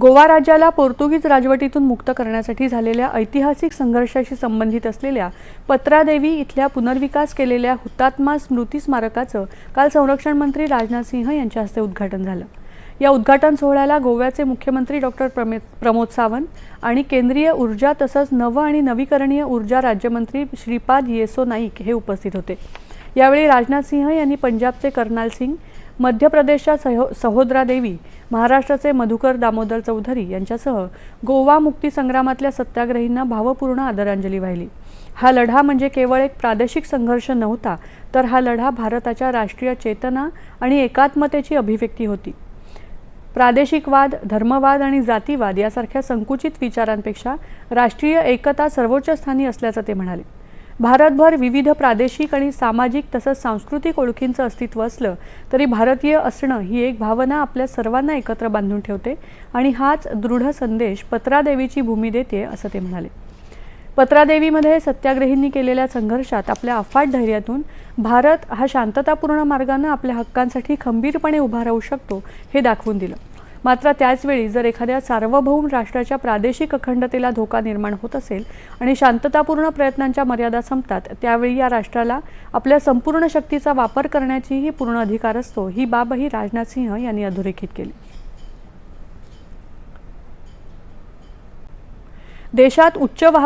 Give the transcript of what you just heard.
गोवा राज्याला पोर्तुगीज राजवटीतून मुक्त करण्यासाठी झालेल्या ऐतिहासिक संघर्षाशी संबंधित असलेल्या पत्रादेवी इथल्या पुनर्विकास केलेल्या हुतात्मा स्मृती स्मारकाचं काल संरक्षण मंत्री राजनाथ सिंह यांच्या हस्ते उद्घाटन झालं। या उद्घाटन सोहळ्याला गोव्याचे मुख्यमंत्री डॉक्टर प्रमोद सावंत आणि केंद्रीय ऊर्जा तसंच नव आणि नवीकरणीय ऊर्जा राज्यमंत्री श्रीपाद येसो नाईक हे उपस्थित होते। यावेळी राजनाथ सिंह यांनी पंजाबचे कर्नाल सिंग, मध्य प्रदेशच्या सहोदरा देवी, महाराष्ट्राचे मधुकर दामोदर चौधरी यांच्यासह गोवा मुक्ती संग्रामातल्या सत्याग्रहींना भावपूर्ण आदरांजली वाहिली। हा लढा म्हणजे केवळ एक प्रादेशिक संघर्ष नव्हता, तर हा लढा भारताच्या राष्ट्रीय चेतना आणि एकात्मतेची अभिव्यक्ती होती। प्रादेशिकवाद, धर्मवाद आणि जातीवाद यासारख्या संकुचित विचारांपेक्षा राष्ट्रीय एकता सर्वोच्च स्थानी असल्याचं ते म्हणाले। भारतभर विविध प्रादेशिक आणि सामाजिक तसंच सांस्कृतिक ओळखींचं अस्तित्व असलं तरी भारतीय असणं ही एक भावना आपल्या सर्वांना एकत्र बांधून ठेवते आणि हाच दृढ संदेश पत्रादेवीची भूमी देते असं ते म्हणाले। पत्रादेवीमध्ये सत्याग्रहींनी केलेल्या संघर्षात आपल्या अफाट धैर्यातून भारत हा शांततापूर्ण मार्गाने आपल्या हक्कांसाठी खंबीरपणे उभा राहू शकतो हे दाखवून दिलं। मात्र त्याचवेळी जर एखाद्या सार्वभौम राष्ट्राच्या प्रादेशिक अखंडतेला धोका निर्माण होत असेल आणि शांततापूर्ण प्रयत्नांच्या मर्यादा संपतात, त्यावेळी या राष्ट्राला आपल्या संपूर्ण शक्तीचा वापर करण्याचीही पूर्ण अधिकार असतो, ही बाबही राजनाथ सिंह यांनी अधोरेखित केली। देशात उच्च